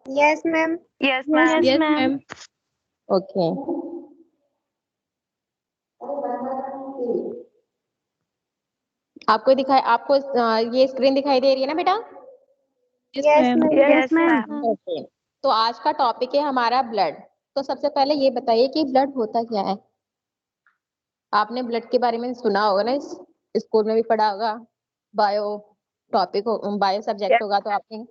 Yes, ma'am. Yes, ma'am. Yes, ma'am. Okay, आपको ये screen दिखाई दे रही है ना बेटा? Yes, Yes, ma'am. ma'am. Yes, ma'am. Okay, तो आज का टॉपिक है हमारा ब्लड। तो सबसे पहले ये बताइए कि ब्लड होता क्या है? आपने ब्लड के बारे में सुना होगा ना, इस स्कूल में भी पढ़ा होगा। बायो बायो सब्जेक्ट होगा तो आपने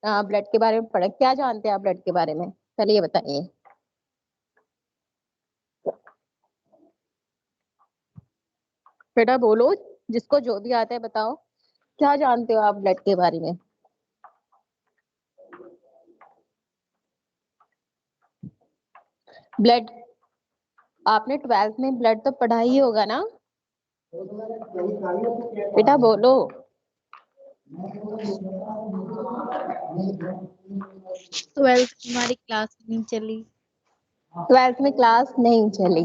ब्लड के बारे में पढ़ा। क्या जानते हैं आप ब्लड के बारे में? पहले ये बताइए। बेटा बोलो, जिसको जो भी आता है बताओ, क्या जानते हो आप ब्लड के बारे में? ब्लड, आपने 12th में ब्लड तो पढ़ा ही होगा ना बेटा, बोलो। 12th हमारी क्लास नहीं चली। 12th में क्लास नहीं चली।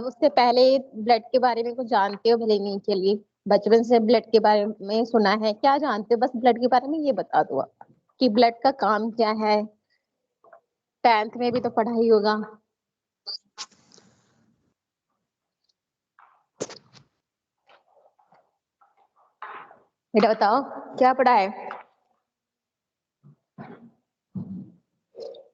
उससे पहले ब्लड के बारे में कुछ जानते हो? भले नहीं चली, बचपन से ब्लड के बारे में सुना है। क्या जानते हो? बस ब्लड के बारे में ये बता दो आप कि ब्लड का काम क्या है। 10th में भी तो पढ़ा ही होगा। बेटा बताओ, क्या पढ़ा है?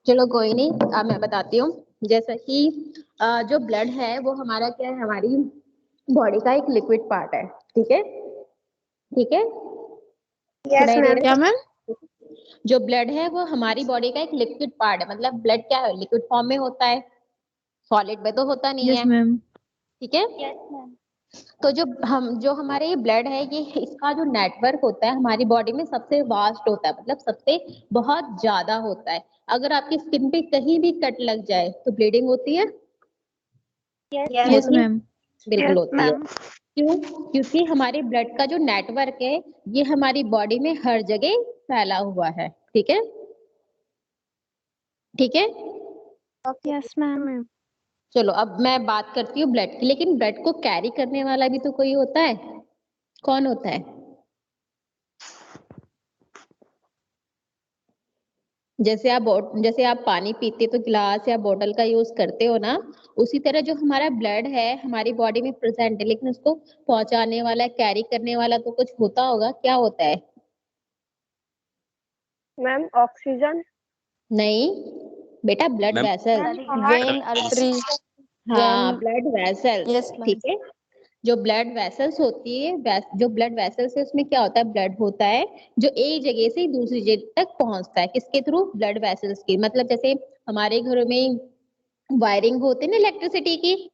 चलो कोई नहीं, अब मैं बताती हूँ। जैसा कि जो ब्लड है वो हमारा क्या है, हमारी बॉडी का एक लिक्विड पार्ट है। ठीक है, ठीक है। Yes, सुनाई दे ma'am. रहा क्या है? मैम? जो ब्लड है वो हमारी बॉडी का एक लिक्विड पार्ट है। मतलब ब्लड क्या है, लिक्विड फॉर्म में होता है, सॉलिड में तो होता नहीं Yes, है। मैम. ठीक है। तो जो हमारे ये ब्लड है, ये इसका जो नेटवर्क होता है हमारी बॉडी में सबसे वास्ट होता है, मतलब सबसे बहुत ज्यादा होता है। अगर आपकी स्किन पे कहीं भी कट लग जाए तो ब्लीडिंग होती है? Yes, होती है? मैम. बिल्कुल Yes, होती है। ma'am. क्यों? क्योंकि हमारे ब्लड का जो नेटवर्क है ये हमारी बॉडी में हर जगह फैला हुआ है। ठीक है, ठीक है। Yes, ma'am. चलो अब मैं बात करती हूँ ब्लड की। लेकिन ब्लड को कैरी करने वाला भी तो कोई होता है। कौन होता है? जैसे आप पानी पीते तो गिलास या बोतल का यूज करते हो ना, उसी तरह जो हमारा ब्लड है हमारी बॉडी में प्रेजेंट है, लेकिन उसको पहुंचाने वाला, कैरी करने वाला तो कुछ होता होगा। क्या होता है? Ma'am, oxygen. नहीं बेटा, blood ma'am vessel. Vein, artery. हाँ, ब्लड वेसल्स। Yes, ma'am. ठीक है। जो ब्लड वेसल्स होती है, जो ब्लड वेसल्स है उसमें क्या होता है, ब्लड होता है जो एक जगह से दूसरी जगह तक पहुंचता है। किसके थ्रू? ब्लड वेसल्स की। मतलब जैसे हमारे घरों में वायरिंग होती है ना इलेक्ट्रिसिटी की,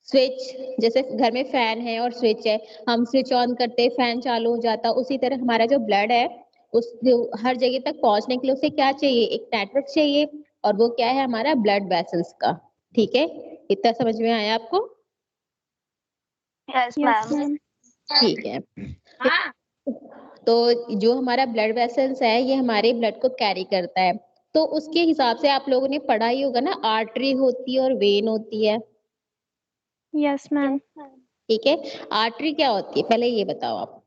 स्विच। जैसे घर में फैन है और स्विच है, हम स्विच ऑन करते हैं, फैन चालू हो जाता है। उसी तरह हमारा जो ब्लड है उस हर जगह तक पहुंचने के लिए उसे क्या चाहिए, एक नेटवर्क चाहिए। और वो क्या है, हमारा ब्लड वेसल्स का। ठीक है, इतना समझ में आया आपको? Yes, ma'am. ठीक है। तो जो हमारा ब्लड वेसल्स है ये हमारे ब्लड को कैरी करता है। तो उसके हिसाब से आप लोगों ने पढ़ा ही होगा ना, आर्टरी होती है और वेन होती है। Yes, ma'am. ठीक है, आर्टरी क्या होती है पहले ये बताओ आप।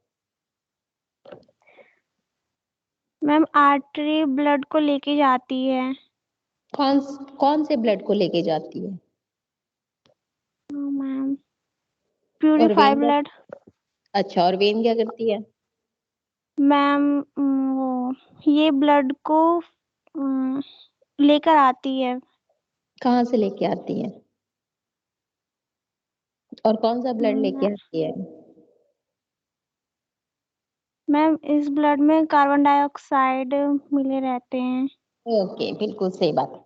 मैम, आर्टरी ब्लड को लेके जाती है। कौन कौन से ब्लड को लेके जाती है? मैम, और प्यूरिफाई वेन ब्लड। अच्छा, और वेन क्या करती है? मैम, वो ये ब्लड को लेकर आती है। कहाँ से लेके आती है? और कौन सा ब्लड लेके आती है? मैम, इस ब्लड में कार्बन डाइऑक्साइड मिले रहते हैं। ओके, बिल्कुल सही बात है।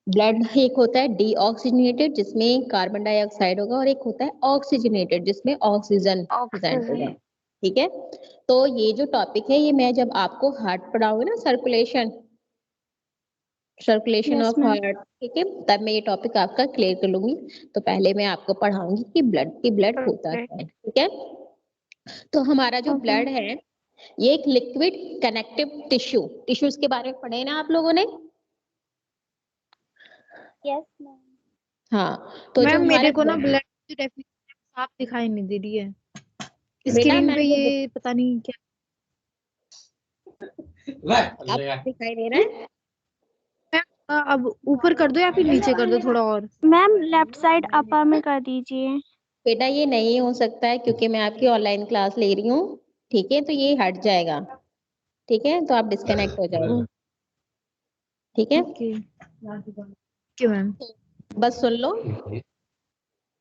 ब्लड एक होता है डीऑक्सीजनेटेड जिसमें कार्बन डाइऑक्साइड होगा, और एक होता है ऑक्सीजनेटेड जिसमें ऑक्सीजन प्रेजेंट होगा। ठीक है। तो ये जो टॉपिक है ये मैं जब आपको हार्ट पढ़ाऊंगी ना, circulation Yes, of ma'am. Heart, ठीक है, तब मैं ये टॉपिक आपका क्लियर कर लूंगी। तो पहले मैं आपको पढ़ाऊंगी कि ब्लड होता क्या है। ठीक है। तो हमारा जो Okay. ब्लड है ये एक लिक्विड कनेक्टिव टिश्यूज के बारे में पढ़े ना आप लोगों ने? Yes, ma'am. हाँ, तो जो मैम हमारा मेरे को ना ब्लड, ब्लड की डेफिनेशन साफ दिखाई नहीं दे रही है बेटा स्क्रीन मैं पे। जो ये पता नहीं क्या। अब दिखाई दे रहा है? अब ऊपर कर दो या फिर नीचे कर दो थोड़ा और। मैम लेफ्ट साइड अपर में कर दीजिए। बेटा ये नहीं हो सकता है क्योंकि मैं आपकी ऑनलाइन क्लास ले रही हूँ, ठीक है, तो ये हट जाएगा, ठीक है, तो आप डिस्कनेक्ट हो जाओगे, ठीक है। Okay okay ma'am. बस सुन लो,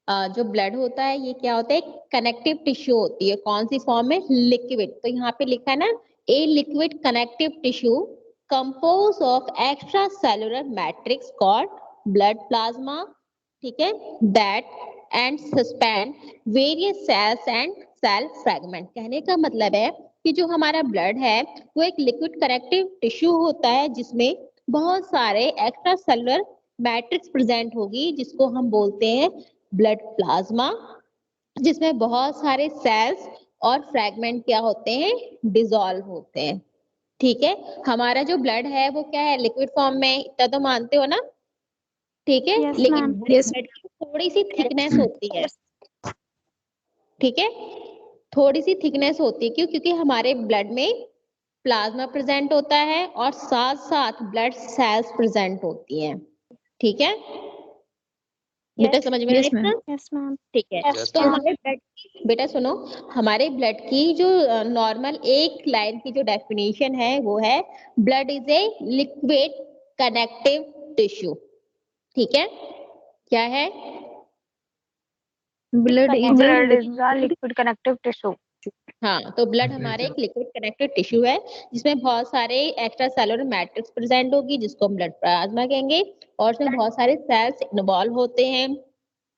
जो ब्लड होता है ये क्या होता है, कनेक्टिव टिश्यू होती है, कौन सी फॉर्म में, लिक्विड, तो यहाँ पे लिखा है ना, a liquid connective tissue compose of extra cellular matrix called blood plasma, ठीक है, that and suspend various cells and cell fragment. कहने का मतलब है कि जो हमारा ब्लड है वो एक लिक्विड कनेक्टिव टिश्यू होता है जिसमें बहुत सारे एक्स्ट्रा सेलुलर मैट्रिक्स प्रेजेंट होगी, जिसको हम बोलते हैं ब्लड प्लाज्मा, जिसमें बहुत सारे सेल्स और फ्रैगमेंट क्या होते हैं, डिसॉल्व होते हैं, ठीक है। हमारा जो ब्लड है वो क्या है, लिक्विड फॉर्म में, इतना तो मानते हो ना, ठीक है। Yes, लेकिन ma'am. Yes. ब्लड की थोड़ी सी थिकनेस होती है, ठीक है, थोड़ी सी थिकनेस होती है, क्यों, क्योंकि हमारे ब्लड में प्लाज्मा प्रेजेंट होता है और साथ साथ ब्लड सेल्स प्रेजेंट होती हैं, ठीक है। बेटा समझ में आया Yes, ma'am. इतना? Yes, ma'am. ठीक है। Yes, तो ma'am. हमारे ब्लड की, बेटा सुनो, हमारे ब्लड की जो नॉर्मल एक लाइन की जो डेफिनेशन है वो है blood is a liquid connective tissue, ठीक है। क्या है, Blood is a Blood is the liquid connective tissue. हाँ, तो ब्लड हमारे एक लिक्विड कनेक्टिव टिश्यू है जिसमें बहुत सारे एक्स्ट्रा सेलुलर मैट्रिक्स प्रेजेंट होगी, जिसको हम ब्लड प्लाज्मा कहेंगे, और उसमें बहुत सारे सेल्स इन्वॉल्व होते हैं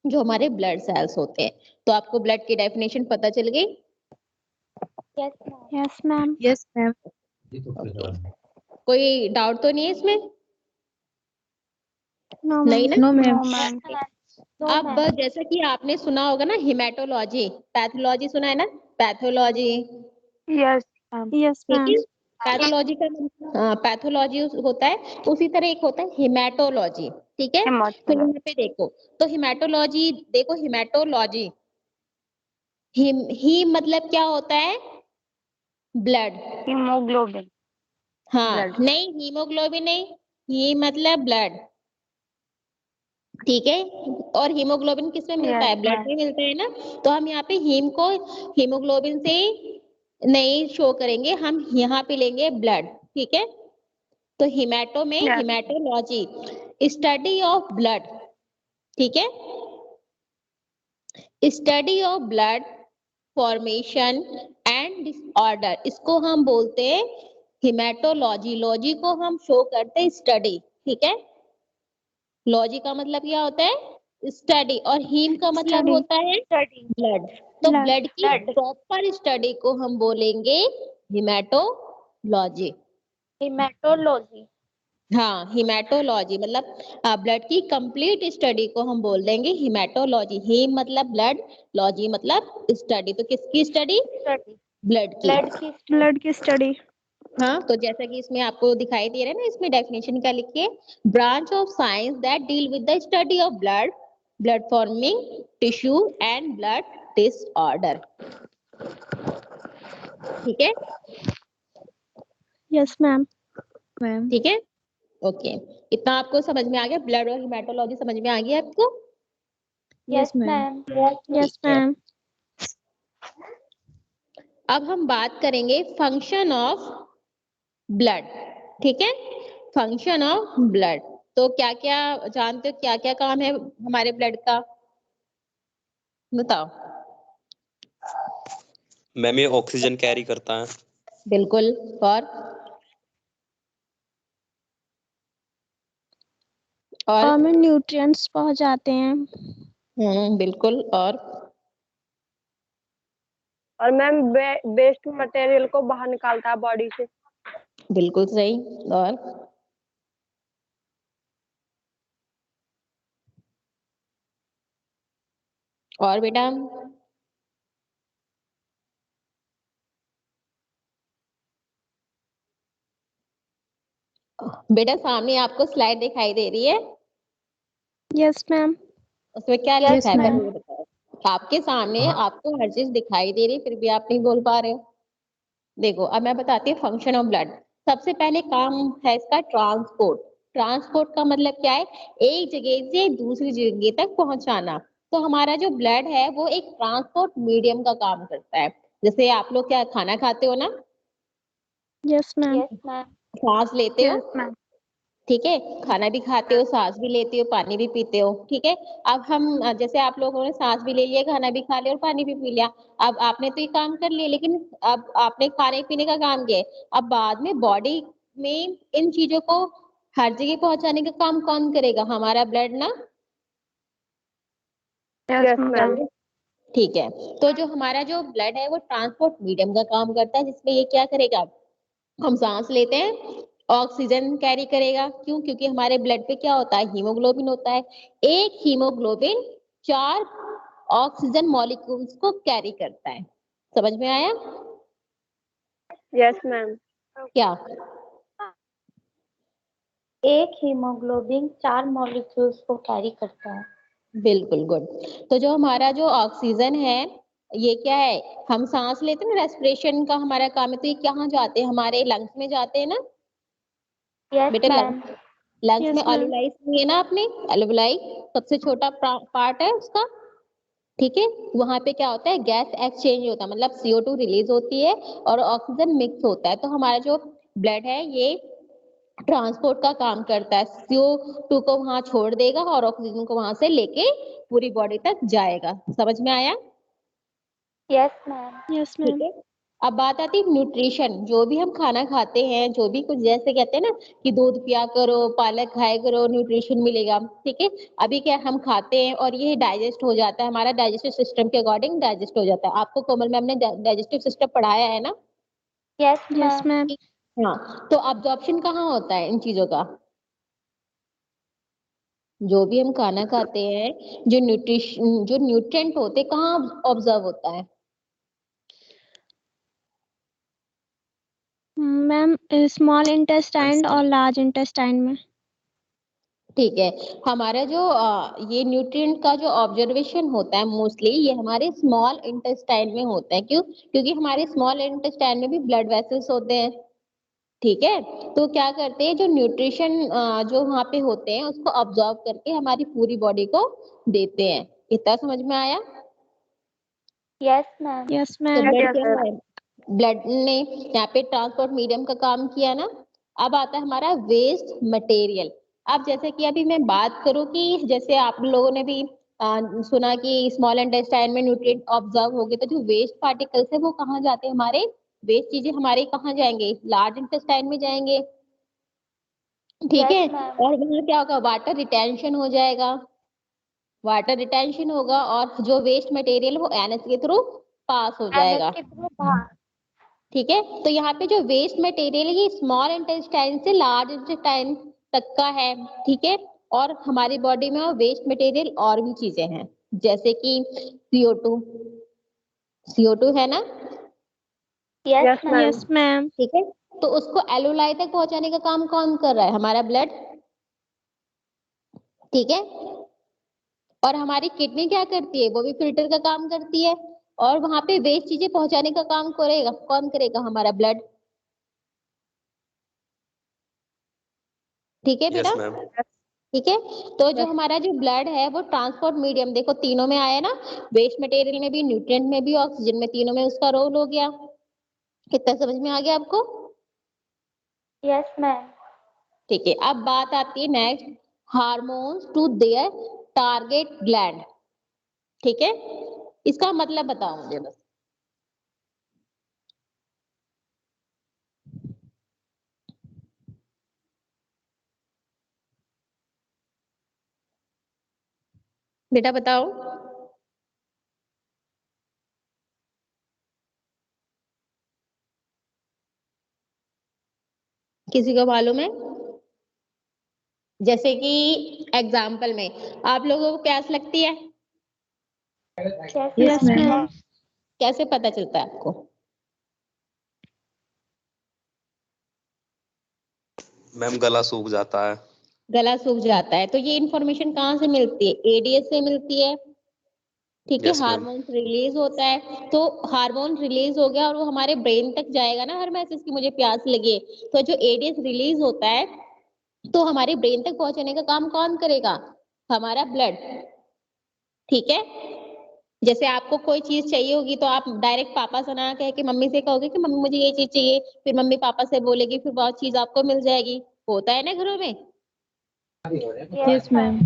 जो हमारे ब्लड सेल्स होते हैं। तो आपको ब्लड की डेफिनेशन पता चल गई? Yes, ma'am. Yes, ma'am. Okay, कोई डाउट तो नहीं है इसमें? No, नहीं ma'am. ना? No, ma'am. No, ma'am. अब जैसा कि आपने सुना होगा ना, हिमेटोलॉजी, पैथोलॉजी सुना है ना, पैथोलॉजी, Yes, ma'am. Yes, ठीक ma'am. है। पैथोलॉजी का पैथोलॉजी होता है, उसी तरह एक होता है हिमेटोलॉजी, ठीक है। तो Hematology. यहाँ पे देखो, तो हिमेटोलॉजी देखो, हिमेटोलॉजी, हीम मतलब क्या होता है, ब्लड, Hemoglobin. हाँ, Blood. नहीं हीमोग्लोबिन नहीं, ही मतलब ब्लड, ठीक है। और हीमोग्लोबिन किसमें मिलता है, Yes, ब्लड ma'am. में मिलता है ना। तो हम यहाँ पे हीम को हीमोग्लोबिन से नहीं शो करेंगे, हम यहाँ पे लेंगे ब्लड, ठीक है। तो हिमेटो में Yes. Haematology, study of blood, ठीक है, study of blood formation and disorder, इसको हम बोलते हैं हिमेटोलॉजी। लॉजी को हम शो करते हैं स्टडी, ठीक है। लॉजी का मतलब क्या होता है, स्टडी, और हीम का मतलब Study. होता है ब्लड। तो Blood. ब्लड की प्रॉपर स्टडी को हम बोलेंगे हिमेटोलॉजी। Hematology. हाँ, हिमेटोलॉजी मतलब ब्लड की कंप्लीट स्टडी को हम बोल देंगे हिमेटोलॉजी। हीम मतलब ब्लड, लॉजी मतलब स्टडी। तो किसकी स्टडी, Study. ब्लड की। Blood की Blood की study. हाँ, तो जैसा कि इसमें आपको दिखाई दे रहा है ना, इसमें डेफिनेशन क्या लिखी है, branch of science that deal with the study of blood, blood forming tissue and blood disorder, ठीक है, Yes, ma'am. Ma'am. ठीक है, ओके। इतना आपको समझ में आ गया, ब्लड और हिमेटोलॉजी समझ में आ गया आपको? Yes, ma'am. Yes, ठीक है। ma'am. अब हम बात करेंगे फंक्शन ऑफ ब्लड, ठीक है, फंक्शन ऑफ ब्लड। तो क्या क्या जानते हो, क्या क्या काम है हमारे ब्लड का, बताओ। मैम ये ऑक्सीजन कैरी करता है। बिल्कुल, और हमें न्यूट्रिएंट्स पहुंचाते हैं। बिल्कुल, और मैम वेस्ट मटेरियल को बाहर निकालता है बॉडी से। बिल्कुल सही, और बेटा, बेटा सामने आपको स्लाइड दिखाई दे रही है, Yes, ma'am. उसमें क्या Yes, लिखा है, ma'am. पहले ये बताओ। आपके सामने आपको हर चीज दिखाई दे रही है, फिर भी आप नहीं बोल पा रहे हो। देखो, अब मैं बताती हूँ फंक्शन ऑफ ब्लड। सबसे पहले काम है इसका ट्रांसपोर्ट, ट्रांसपोर्ट का मतलब क्या है? एक जगह से दूसरी जगह तक पहुंचाना। तो हमारा जो ब्लड है वो एक ट्रांसपोर्ट मीडियम का काम करता है। जैसे आप लोग क्या खाना खाते हो ना, यस मैम। सांस लेते हो, यस मैम। ठीक है, खाना भी खाते हो, सांस भी लेते हो, पानी भी पीते हो, ठीक है। अब हम जैसे आप लोगों ने सांस भी ले लिया, खाना भी खा लिया और पानी भी पी लिया। अब आपने तो ये काम कर लिया, लेकिन अब आपने खाने पीने का काम किया है। अब बाद में बॉडी में इन चीजों को हर जगह पहुंचाने का काम कौन करेगा? हमारा ब्लड ना। Yes ma'am. ठीक है, तो जो हमारा जो ब्लड है वो ट्रांसपोर्ट मीडियम का काम करता है, जिसमें ये क्या करेगा? हम सांस लेते हैं, ऑक्सीजन कैरी करेगा। क्यों? क्योंकि हमारे ब्लड पे क्या होता है? हीमोग्लोबिन होता है। एक हीमोग्लोबिन 4 ऑक्सीजन मॉलिक्यूल्स को कैरी करता है। समझ में आया? Yes ma'am. क्या? एक हीमोग्लोबिन 4 मॉलिक्यूल्स को कैरी करता है। बिल्कुल, गुड। तो जो हमारा जो ऑक्सीजन है, ये क्या है? हम सांस लेते हैं ना, रेस्पिरेशन का हमारा काम है। तो ये कहाँ जाते हैं? हमारे लंग्स में जाते हैं ना यस बेटा। मैम। लंग्स Yes, में ma'am. एल्वेलाई सुनी है ना आपने? एल्वेलाई सबसे छोटा पार्ट है उसका, ठीक है। वहां पे क्या होता है? गैस एक्सचेंज होता है, मतलब CO2 रिलीज होती है और ऑक्सीजन मिक्स होता है। तो हमारा जो ब्लड है ये ट्रांसपोर्ट का काम करता है। CO2 को वहां छोड़ देगा और ऑक्सीजन को वहां से लेके पूरी बॉडी तक जाएगा। समझ में आया? Yes ma'am. Yes, ठीक ma'am. है। अब बात आती है न्यूट्रिशन। जो भी हम खाना खाते हैं, जो भी कुछ, जैसे कहते हैं ना कि दूध पिया करो, पालक खाया करो, न्यूट्रिशन मिलेगा, ठीक है। अभी क्या हम खाते हैं और ये डाइजेस्ट हो जाता है, हमारा डाइजेस्टिव सिस्टम के अकॉर्डिंग डाइजेस्ट हो जाता है। आपको कोमल मैम ने डाइजेस्टिव सिस्टम पढ़ाया है ना? Yes Yes, ma'am. ma'am. हाँ, तो अब्जॉर्प्शन कहाँ होता है इन चीजों का? जो भी हम खाना खाते हैं, जो न्यूट्रिएंट होते हैं, कहाँ ऑब्जर्व होता है? मैम स्मॉल इंटेस्टाइन और लार्ज इंटेस्टाइन में। ठीक है। हमारा जो ये न्यूट्रिएंट का जो ऑब्जर्वेशन होता है मोस्टली, ये हमारे स्मॉल इंटेस्टाइन में होता है। क्यों? क्योंकि हमारे स्मॉल इंटेस्टाइन में भी ब्लड वेसल्स होते हैं, ठीक है। तो क्या करते हैं, जो न्यूट्रिशन जो वहाँ पे होते हैं उसको ऑब्जॉर्व करके हमारी पूरी बॉडी को देते हैं। इतना समझ में आया? Yes ma'am. Yes, तो ma'am. ब्लड क्या है? ब्लड ने यहाँ पे ट्रांसपोर्ट मीडियम का काम किया ना। अब आता है हमारा वेस्ट मटेरियल। अब जैसे कि अभी मैं बात करूं कि जैसे आप लोगों ने भी सुना कि स्मॉल इंटेस्टाइन में न्यूट्रिएंट ऑब्जर्व हो गए, तो जो वेस्ट पार्टिकल्स है वो कहाँ जाते हैं? हमारे वेस्ट चीजें हमारे कहाँ जाएंगे? लार्ज इंटेस्टाइन में जाएंगे, ठीक है। Yes ma'am. और वहाँ क्या होगा? वाटर रिटेंशन हो जाएगा, वाटर रिटेंशन होगा और जो वेस्ट मटेरियल वो एनएस के थ्रू पास हो एनएस जाएगा, के थ्रू बाहर। ठीक है। तो यहाँ पे जो वेस्ट मटेरियल है ये स्मॉल इंटेस्टाइन से लार्ज इंटेस्टाइन तक का है, ठीक है। और हमारी बॉडी में वेस्ट मटेरियल और भी चीजें हैं, जैसे कि CO2, CO2 है ना, यस मैम। Yes, ma'am. ठीक है। तो उसको एलोलाई तक पहुंचाने का काम कौन कर रहा है? हमारा ब्लड, ठीक है। और हमारी किडनी क्या करती है? वो भी फिल्टर का काम करती है और वहां पे वेस्ट चीजें पहुंचाने का काम करेगा कौन? करेगा हमारा ब्लड, ठीक है बेटा। Yes ma'am. ठीक है। तो जो हमारा जो ब्लड है वो ट्रांसपोर्ट मीडियम, देखो तीनों में आया ना, वेस्ट मटेरियल में भी, न्यूट्रिएंट में भी, ऑक्सीजन में, तीनों में उसका रोल हो गया। कितना समझ में आ गया आपको? Yes ma'am. ठीक है। अब बात आती है next, hormones to their target gland, ठीक है। इसका मतलब बताओ मुझे बस। बेटा बताओ। किसी को मालूम है? जैसे कि एग्जाम्पल में आप लोगों को प्यास लगती है, Yes, ma'am. कैसे पता चलता है आपको? मैम गला सूख जाता है। गला सूख जाता है, तो ये इन्फॉर्मेशन कहाँ से मिलती है? एडीएस से मिलती है, ठीक है। Yes ma'am. हार्मोन रिलीज होता है, तो हार्मोन रिलीज हो गया और वो हमारे ब्रेन तक जाएगा ना हर मैसेज की मुझे प्यास लगी है। तो जो एडीएस रिलीज होता है तो हमारे ब्रेन तक पहुंचाने का काम कौन करेगा? हमारा ब्लड। ठीक है, जैसे आपको कोई चीज चाहिए होगी तो आप डायरेक्ट पापा से ना कह के मम्मी से कहोगे कि मम्मी मुझे ये चीज चाहिए, फिर मम्मी पापा से बोलेगी, फिर वो चीज आपको मिल जाएगी। होता है ना घरों में। Yes ma'am.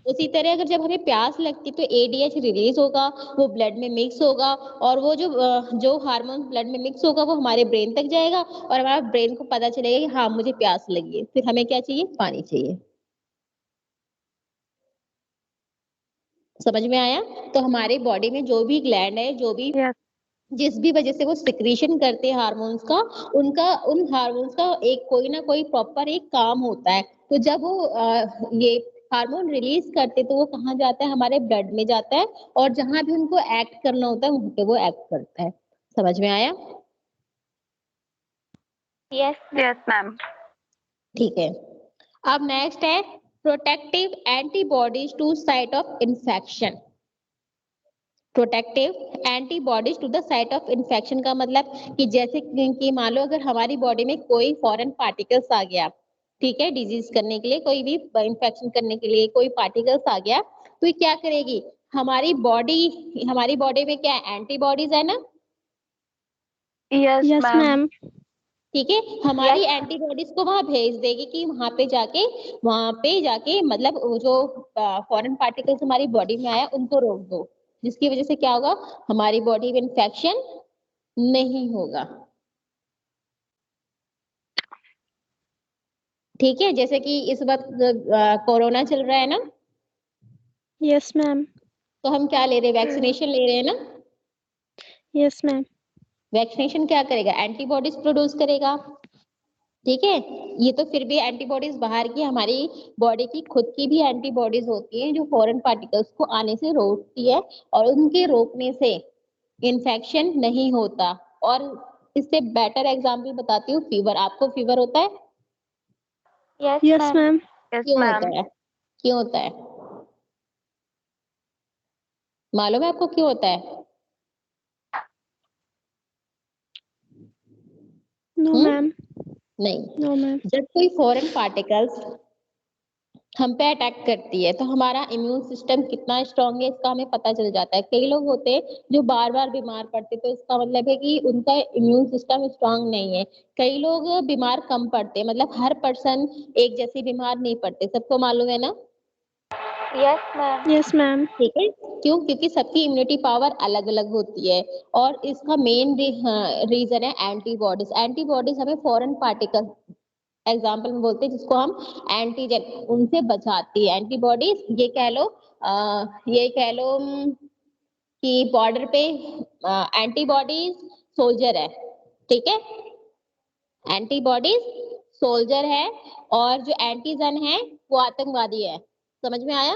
उसी तरह अगर जब हमें प्यास लगती तो एडीएच रिलीज होगा, वो ब्लड में मिक्स होगा, और वो जो हार्मोन ब्लड में मिक्स होगा वो हमारे ब्रेन तक जाएगा, और हमारा ब्रेन को पता चलेगा कि हाँ मुझे प्यास लगी है, फिर हमें क्या चाहिए? पानी चाहिए। समझ में आया? तो हमारे बॉडी में जो भी ग्लैंड है, जो भी यस जिस भी वजह से वो सिक्रीशन करते हैं हार्मोन्स का, उन हार्मोन्स का एक कोई ना कोई प्रॉपर एक काम होता है। तो जब वो ये हार्मोन रिलीज करते तो वो कहाँ जाता है? हमारे ब्लड में जाता है, और जहां भी उनको एक्ट करना होता है वहां पे वो एक्ट करता है। समझ में आया? Yes ma'am. ठीक है। अब नेक्स्ट है protective antibodies to site of infection. Protective antibodies to the site of infection का मतलब कि जैसे कि मान लो अगर हमारी बॉडी में कोई फॉरेन पार्टिकल्स आ गया, ठीक है, डिजीज करने के लिए, कोई भी इन्फेक्शन करने के लिए कोई पार्टिकल्स आ गया, तो ये क्या करेगी? हमारी बॉडी में क्या एंटीबॉडीज है ना? Yes ma'am. ठीक है, हमारी एंटीबॉडीज को वहां भेज देगी कि वहां पे जाके मतलब वो जो फॉरेन पार्टिकल्स हमारी बॉडी में आया उनको रोक दो, जिसकी वजह से क्या होगा? हमारी बॉडी में इन्फेक्शन नहीं होगा। ठीक है, जैसे कि इस वक्त कोरोना चल रहा है ना, यस मैम। तो हम क्या ले रहे हैं? वैक्सीनेशन ले रहे हैं ना। Yes ma'am. वैक्सीनेशन क्या करेगा? एंटीबॉडीज प्रोड्यूस करेगा। ठीक है, ये तो फिर भी एंटीबॉडीज बाहर की, हमारी बॉडी की खुद की भी एंटीबॉडीज होती हैं जो फॉरेन पार्टिकल्स को आने से रोकती है, और उनके रोकने से इन्फेक्शन नहीं होता। और इससे बेटर एग्जांपल बताती हूँ, फीवर। आपको फीवर होता है? Yes ma'am. क्यों होता है? क्यों होता है? मालूम है आपको क्यों होता है? No ma'am. नहीं। No ma'am. जब कोई फॉरेन पार्टिकल्स हम पे अटैक करती है तो हमारा इम्यून सिस्टम कितना स्ट्रांग है इसका हमें पता चल जाता है। कई लोग होते हैं जो बार बार बीमार पड़ते, तो इसका मतलब है कि उनका इम्यून सिस्टम स्ट्रांग नहीं है। कई लोग बीमार कम पड़ते, मतलब हर पर्सन एक जैसे बीमार नहीं पड़ते, सबको मालूम है ना। Yes ma'am. ठीक है, क्यों? क्योंकि सबकी इम्यूनिटी पावर अलग अलग होती है, और इसका मेन रीजन है एंटीबॉडीज। एंटीबॉडीज हमें फॉरेन पार्टिकल एग्जाम्पल में बोलते हैं, जिसको हम एंटीजन, उनसे बचाती है एंटीबॉडीज। ये कह लो कि बॉर्डर पे एंटीबॉडीज सोल्जर है। ठीक है, एंटीबॉडीज सोल्जर है, और जो एंटीजन है वो आतंकवादी है। समझ में आया?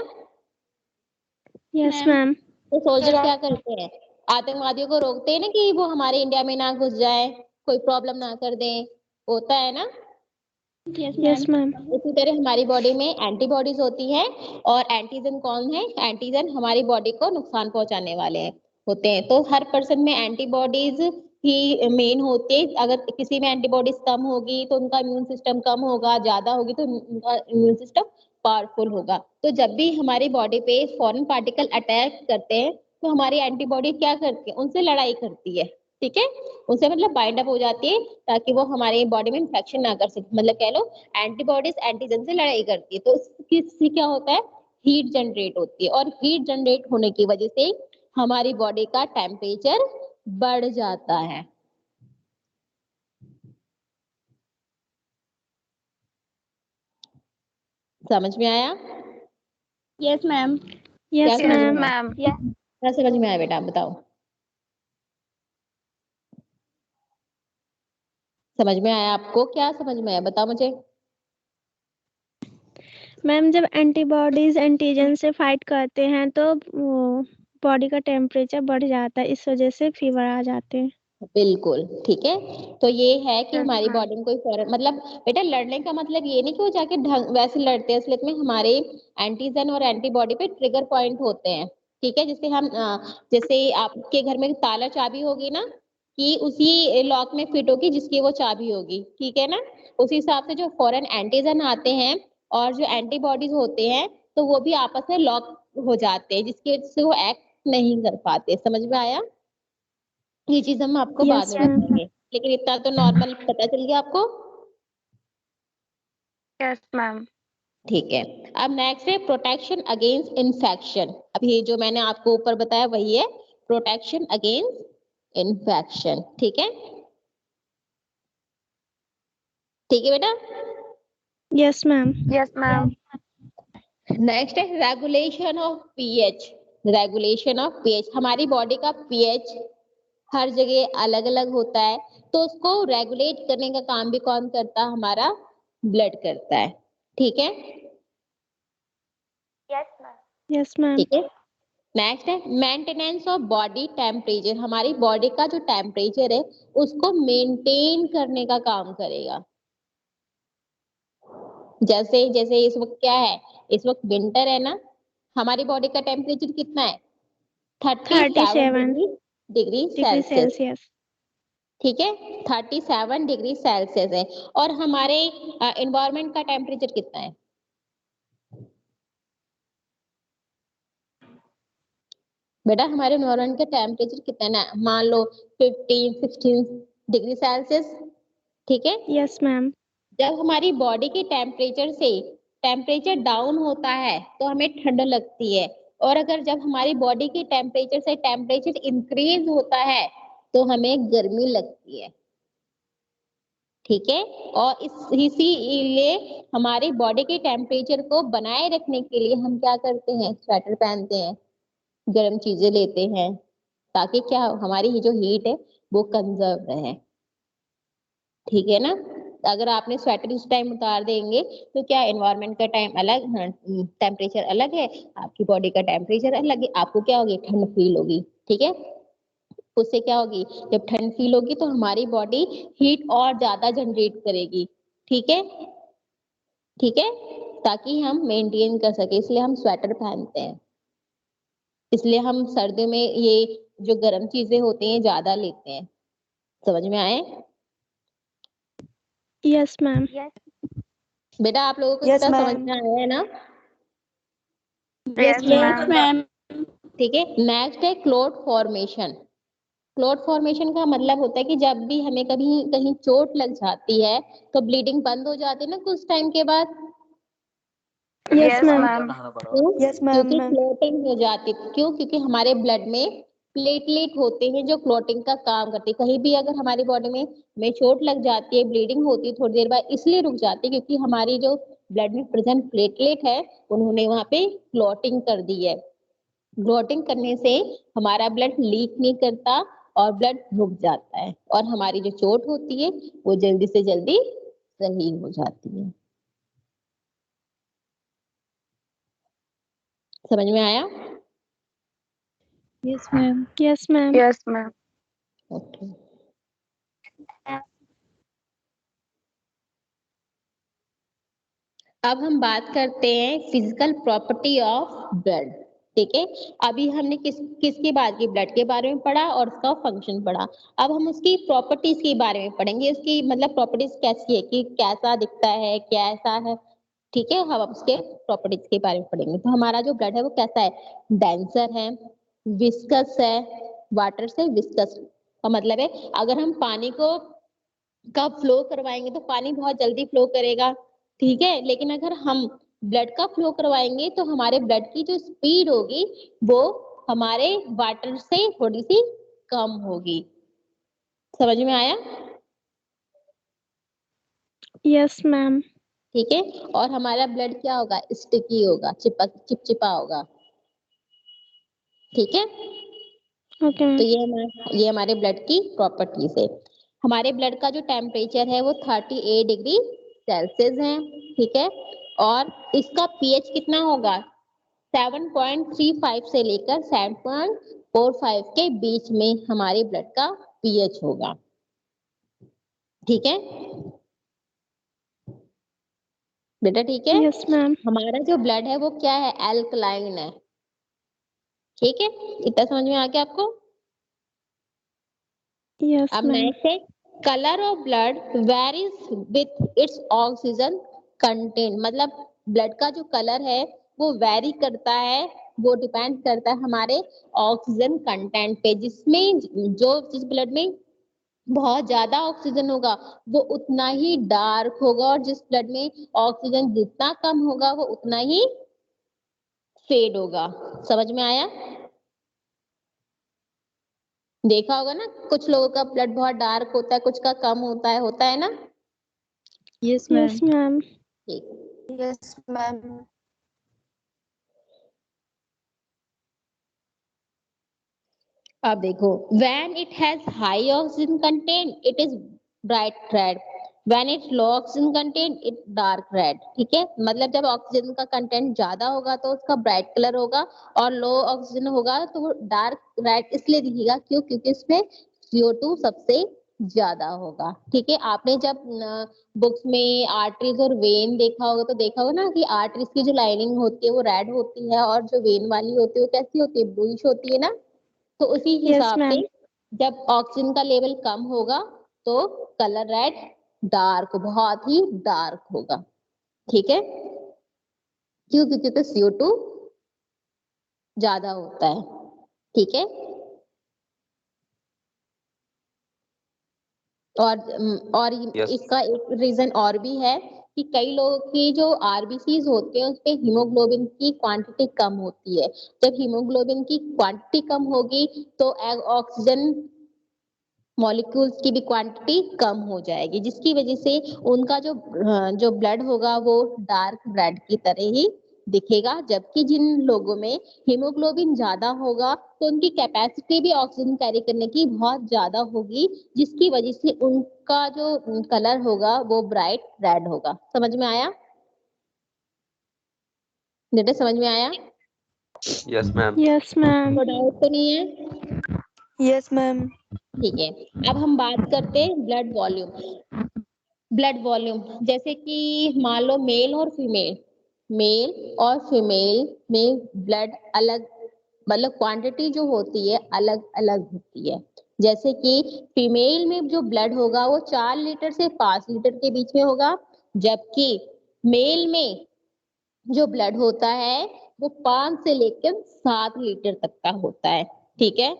Yes ma'am. तो सोल्जर क्या करते हैं? आतंकवादियों को रोकते हैं ना, कि वो हमारे इंडिया में ना घुस जाए, कोई प्रॉब्लम ना कर दे। होता है ना। Yes ma'am. इसी तरह हमारी बॉडी में एंटीबॉडीज होती है, और एंटीजन कौन है? एंटीजन हमारी बॉडी को नुकसान पहुंचाने वाले हैं होते हैं। तो हर पर्सन में एंटीबॉडीज ही मेन होती है। अगर किसी में एंटीबॉडीज कम होगी तो उनका इम्यून सिस्टम कम होगा, ज्यादा होगी तो उनका इम्यून सिस्टम पावरफुल होगा। तो जब भी हमारी बॉडी पे फॉरेन पार्टिकल अटैक करते हैं तो हमारी एंटीबॉडी क्या करती है? उनसे लड़ाई करती है। ठीक है, उनसे मतलब बाइंड अप हो जाती है, ताकि वो हमारी बॉडी में इंफेक्शन ना कर सके। मतलब कह लो एंटीबॉडीज एंटीजन से लड़ाई करती है, तो इससे क्या होता है? हीट जनरेट होती है, और हीट जनरेट होने की वजह से हमारी बॉडी का टेम्परेचर बढ़ जाता है। समझ में आया? Yes ma'am. क्या यस समझ में मैम। आया? क्या समझ में आया बेटा, बताओ। समझ में आया आपको? क्या समझ में आया बताओ मुझे। मैम जब एंटीबॉडीज एंटीजन से फाइट करते हैं तो बॉडी का टेम्परेचर बढ़ जाता है, इस वजह से फीवर आ जाते हैं। बिल्कुल ठीक है। तो ये है कि हमारी बॉडी में कोई फॉरेन, मतलब बेटा लड़ने का मतलब ये नहीं कि वो जाके ढंग वैसे लड़ते हैं। असलियत में हमारे एंटीजन और एंटीबॉडी पे ट्रिगर पॉइंट होते हैं। ठीक है, जैसे आपके घर में ताला चाबी होगी ना, कि उसी लॉक में फिट होगी जिसकी वो चाबी होगी, ठीक है ना। उसी हिसाब से जो फॉरेन एंटीजन आते हैं और जो एंटीबॉडीज होते हैं तो वो भी आपस में लॉक हो जाते हैं, जिसकी वजह से वो एक्ट नहीं कर पाते। समझ में आया? ये चीज हम आपको बाद यस में मैम। बताएंगे, लेकिन इतना तो नॉर्मल पता चल गया आपको। Yes ma'am. ठीक है, अब नेक्स्ट है प्रोटेक्शन अगेंस्ट इन्फेक्शन। अब ये जो मैंने आपको ऊपर बताया वही है, प्रोटेक्शन अगेंस्ट इन्फेक्शन। ठीक है, ठीक है बेटा। Yes ma'am. Yes ma'am. Next है regulation of pH. Regulation of pH, हमारी बॉडी का पीएच हर जगह अलग अलग होता है, तो उसको रेगुलेट करने का काम भी कौन करता है? हमारा ब्लड करता है। ठीक है, यस मैम। Yes ma'am. ठीक है। नेक्स्ट है मेंटेनेंस ऑफ बॉडी टेम्परेचर। हमारी बॉडी का जो टेम्परेचर है उसको मेंटेन करने का काम करेगा। जैसे जैसे इस वक्त क्या है, इस वक्त विंटर है ना, हमारी बॉडी का टेम्परेचर कितना है? 37 37 डिग्री डिग्री सेल्सियस। सेल्सियस। ठीक है, 37 डिग्री सेल्सियस है। और हमारे एनवायरमेंट का टेम्परेचर कितना है? बेटा हमारे एनवायरमेंट का टेम्परेचर कितना है ना, मान लो 15-16 डिग्री सेल्सियस। ठीक है, यस मैम। जब हमारी बॉडी के टेम्परेचर से टेम्परेचर डाउन होता है तो हमें ठंड लगती है, और अगर जब हमारी बॉडी के टेम्परेचर से टेम्परेचर इंक्रीज होता है तो हमें गर्मी लगती है। ठीक है, और इसीलिए हमारी बॉडी के टेम्परेचर को बनाए रखने के लिए हम क्या करते हैं? स्वेटर पहनते हैं, गर्म चीजें लेते हैं, ताकि क्या हो, हमारी ये जो हीट है वो कंजर्व रहे। ठीक है ना। अगर आपने स्वेटर इस टाइम उतार देंगे तो क्या एनवायरमेंट का टाइम अलग, टेम्परेचर अलग है, आपकी बॉडी का टेम्परेचर अलग है, आपको क्या होगी? ठंड फील होगी। ठीक है, उससे क्या होगी? जब ठंड फील होगी तो हमारी बॉडी हीट और ज्यादा जनरेट करेगी। ठीक है, ठीक है, ताकि हम मेंटेन कर सके, इसलिए हम स्वेटर पहनते हैं। इसलिए हम सर्दी में ये जो गर्म चीजें होती हैं ज्यादा लेते हैं। समझ में आए? Yes ma'am. बेटा आप लोगों को Yes, इतना समझ ma'am. में आया है ना? Yes yes ma'am. मैम। ठीक है, नेक्स्ट है क्लोट फॉर्मेशन। क्लोट फॉर्मेशन का मतलब होता है कि जब भी हमें कभी कहीं चोट लग जाती है तो ब्लीडिंग बंद हो जाती है ना कुछ टाइम के बाद। Yes yes ma'am. मैम। क्यों? Yes, ma'am, क्योंकि ma'am. क्लोटिंग हो जाती है। क्यों? क्योंकि हमारे ब्लड में प्लेटलेट होते हैं जो क्लोटिंग का काम करते हैं। कहीं भी अगर हमारी बॉडी में चोट लग जाती है, ब्लीडिंग होती है, थोड़ी देर बाद इसलिए रुक जाती है क्योंकि हमारी जो ब्लड में प्रेजेंट प्लेटलेट है उन्होंने वहां पे क्लोटिंग कर दी है। क्लोटिंग करने से हमारा ब्लड लीक नहीं करता और ब्लड रुक जाता है, और हमारी जो चोट होती है वो जल्दी से जल्दी सही हो जाती है। समझ में आया? Yes ma'am. Yes ma'am. Yes ma'am. Okay. अब हम बात करते हैं फिजिकल प्रॉपर्टी ऑफ ब्लड। ठीक है, अभी हमने किसकी बात की? ब्लड के बारे में पढ़ा और उसका फंक्शन पढ़ा। अब हम उसकी प्रॉपर्टीज के बारे में पढ़ेंगे, उसकी मतलब प्रॉपर्टीज कैसी है, कि कैसा दिखता है, कैसा है। ठीक है, हम उसके प्रॉपर्टीज के बारे में पढ़ेंगे। तो हमारा जो ब्लड है वो कैसा है? डेंसर है, विस्कस है। वाटर से विस्कस का मतलब है अगर हम पानी को का फ्लो करवाएंगे तो पानी बहुत जल्दी फ्लो करेगा। ठीक है, लेकिन अगर हम ब्लड का फ्लो करवाएंगे तो हमारे ब्लड की जो स्पीड होगी वो हमारे वाटर से थोड़ी सी कम होगी। समझ में आया? Yes ma'am. ठीक है, और हमारा ब्लड क्या होगा? स्टिकी होगा, चिपचिपा होगा। ठीक है, ओके तो मैम। ये हमारे ब्लड की प्रॉपर्टीज है। हमारे ब्लड का जो टेम्परेचर है वो 38 डिग्री सेल्सियस है। ठीक है, और इसका पीएच कितना होगा? 7.35 से लेकर 7.45 के बीच में हमारे ब्लड का पीएच होगा। ठीक है बेटा, ठीक है। Yes ma'am. हमारा जो ब्लड है वो क्या है? एल्कलाइन है। ठीक है, इतना समझ में आ गया आपको? Yes, अब ma'am. नेक्स्ट है colour of blood varies with its oxygen content, मतलब ब्लड का जो कलर है वो वेरी करता है, वो डिपेंड करता है हमारे ऑक्सीजन कंटेंट पे, जिसमें जिस ब्लड में बहुत ज्यादा ऑक्सीजन होगा वो उतना ही डार्क होगा, और जिस ब्लड में ऑक्सीजन जितना कम होगा वो उतना ही फेड होगा। समझ में आया? देखा होगा ना, कुछ लोगों का ब्लड बहुत डार्क होता है, कुछ का कम होता है ना? Yes, ma'am. Yes, ma'am. ठीक। Yes, ma'am. अब देखो when it has high oxygen content it is bright red, when it low oxygen content it dark red। ठीक है, मतलब जब ऑक्सीजन का कंटेंट ज्यादा होगा तो उसका ब्राइट कलर होगा, और लो ऑक्सीजन होगा तो वो डार्क रेड इसलिए दिखेगा क्यों, क्योंकि इसमें CO2 सबसे ज्यादा होगा। ठीक है, आपने जब बुक्स में आर्टरीज और वेन देखा होगा तो देखा होगा ना कि आर्टरीज की जो लाइनिंग होती है वो रेड होती है, और जो वेन वाली होती है वो कैसी होती है, ब्लूइश होती है ना। तो उसी Yes, हिसाब से ma'am. जब ऑक्सीजन का लेवल कम होगा तो कलर रेड डार्क, बहुत ही डार्क होगा। ठीक है, क्यों, क्योंकि तो CO2 ज्यादा होता है। ठीक है, और यस इसका एक रीजन और भी है कि कई लोगों की जो आरबीसीज होते हैं उसपे हीमोग्लोबिन की क्वांटिटी कम होती है। जब हीमोग्लोबिन की क्वांटिटी कम होगी तो ऑक्सीजन मॉलिक्यूल्स की भी क्वांटिटी कम हो जाएगी, जिसकी वजह से उनका जो ब्लड होगा वो डार्क रेड की तरह ही दिखेगा। जबकि जिन लोगों में हीमोग्लोबिन ज्यादा होगा तो उनकी कैपेसिटी भी ऑक्सीजन कैरी करने की बहुत ज्यादा होगी, जिसकी वजह से उनका जो कलर होगा वो ब्राइट रेड होगा। समझ में आया बेटा? समझ में आया? Yes ma'am. Yes, ma'am. कोई डाउट तो नहीं है? Yes, ma'am. ठीक है, अब हम बात करते हैं ब्लड वॉल्यूम। ब्लड वॉल्यूम जैसे कि मान लो मेल और फीमेल में ब्लड अलग, मतलब क्वांटिटी जो होती है अलग अलग होती है। जैसे कि फीमेल में जो ब्लड होगा वो 4 लीटर से 5 लीटर के बीच में होगा, जबकि मेल में जो ब्लड होता है वो 5 से लेकर 7 लीटर तक का होता है। ठीक है,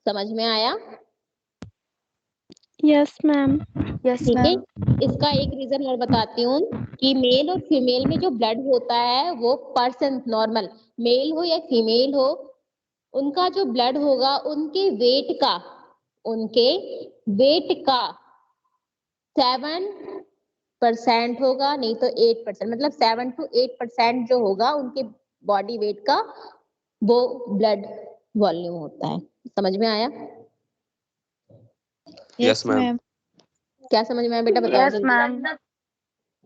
समझ में आया? Yes, ma'am. Yes, ठीक है, ma'am. इसका एक रीजन और बताती हूँ कि मेल और फीमेल में जो ब्लड होता है वो पर्सन नॉर्मल, मेल हो या फीमेल हो, उनका जो ब्लड होगा उनके वेट का 7% होगा, नहीं तो 8%, मतलब 7 to 8% जो होगा उनके बॉडी वेट का वो ब्लड वॉल्यूम होता है। समझ में आया? Yes ma'am. क्या समझ में आया बेटा? बताओ Yes, जल्दी। ma'am.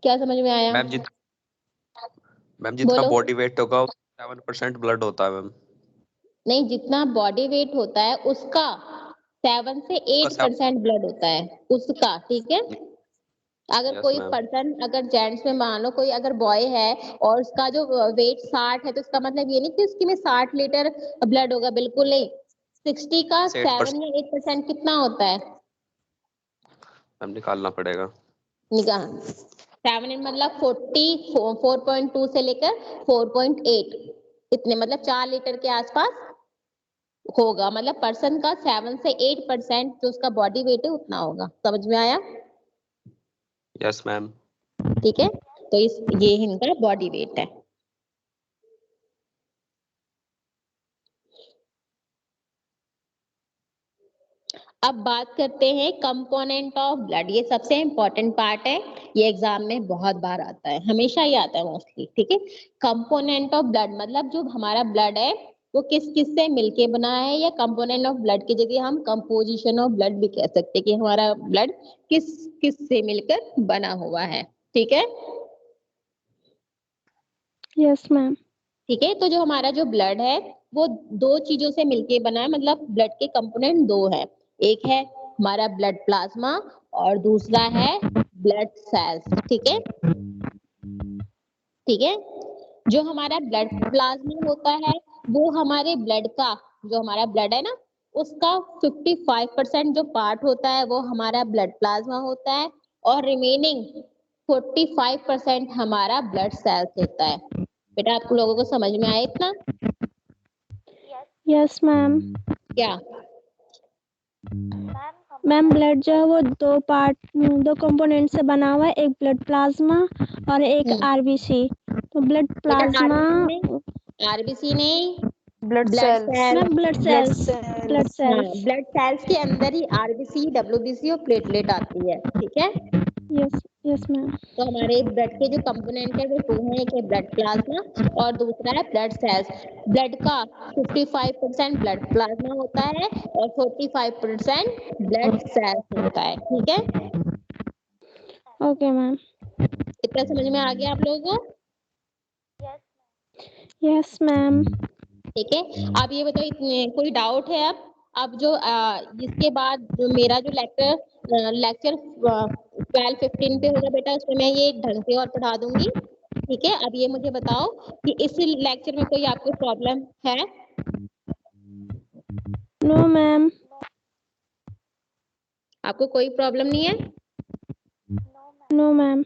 क्या समझ में आया? मैम जितना बोलो। बॉडी वेट होगा 7% ब्लड होता है मैम। नहीं, जितना बॉडी वेट होता है उसका 7 से उसका 8% ब्लड होता है उसका। ठीक है, अगर यस कोई मैम। पर्सन, अगर जेंट्स में मान लो कोई अगर बॉय है और उसका जो वेट 60 है तो इसका मतलब ये नहीं कि उसकी में 60 लीटर ब्लड होगा, बिल्कुल नहीं। 60 का 7 या 8% कितना होता है? मैम निकालना पड़ेगा। निकाह 7 मतलब 4.2 से लेकर 4.8, इतने मतलब 4 लीटर के आसपास होगा। मतलब पर्सन का 7 से 8% जो उसका बॉडी वेट है उतना होगा। समझ में आया? Yes ma'am. ठीक है, तो ये इनका बॉडी वेट है। अब बात करते हैं कंपोनेंट ऑफ ब्लड। ये सबसे इंपॉर्टेंट पार्ट है, ये एग्जाम में बहुत बार आता है, हमेशा ही आता है मोस्टली। ठीक है, कंपोनेंट ऑफ ब्लड मतलब जो हमारा ब्लड है वो किस किस से मिलके बना है, या कंपोनेंट ऑफ ब्लड की जगह हम कंपोजिशन ऑफ ब्लड भी कह सकते हैं कि हमारा ब्लड किस किस से मिलकर बना हुआ है। ठीक है, Yes, ma'am. ठीक है, तो जो हमारा जो ब्लड है वो 2 चीजों से मिलके बना है, मतलब ब्लड के कंपोनेंट 2 है। एक है हमारा ब्लड प्लाज्मा और दूसरा है ब्लड सेल्स। ठीक है, ठीक है, जो हमारा ब्लड प्लाज्मा होता है वो हमारे ब्लड का, जो हमारा ब्लड है ना उसका 55% जो पार्ट होता है वो हमारा ब्लड प्लाज्मा होता है और रिमेनिंग 45% हमारा ब्लड सेल्स होता है। बेटा आप लोगों को समझ में आया इतना? Yes ma'am. क्या मैम ब्लड जो है वो दो कंपोनेंट से बना हुआ है, एक ब्लड प्लाज्मा और एक आरबीसी। तो ब्लड प्लाज्मा आरबीसी नहीं, blood blood cells cells. Ma'am blood cells blood cells. Blood cells के अंदर ही आरबीसी, डब्ल्यूबीसी और प्लेटलेट आती है, ठीक है। Yes yes ma'am. तो हमारे ब्लड के जो कंपोनेंट है वो दो हैं, एक है ब्लड प्लाज्मा और दूसरा है ब्लड सेल्स। ब्लड का 55% ब्लड प्लाज्मा होता है और 45% ब्लड सेल्स होता है, ठीक है। Okay ma'am. इतना समझ में आ गया आप लोगों को? Yes ma'am. ठीक है। अब ये बताओ, इतने कोई डाउट है? अब जो इसके बाद जो मेरा जो लेक्चर 12-15 पे होगा बेटा, उसमें मैं ये ढंग से और पढ़ा दूंगी, ठीक है। अब ये मुझे बताओ कि इस लेक्चर में कोई आपको प्रॉब्लम है? No ma'am. आपको कोई प्रॉब्लम नहीं है? No ma'am.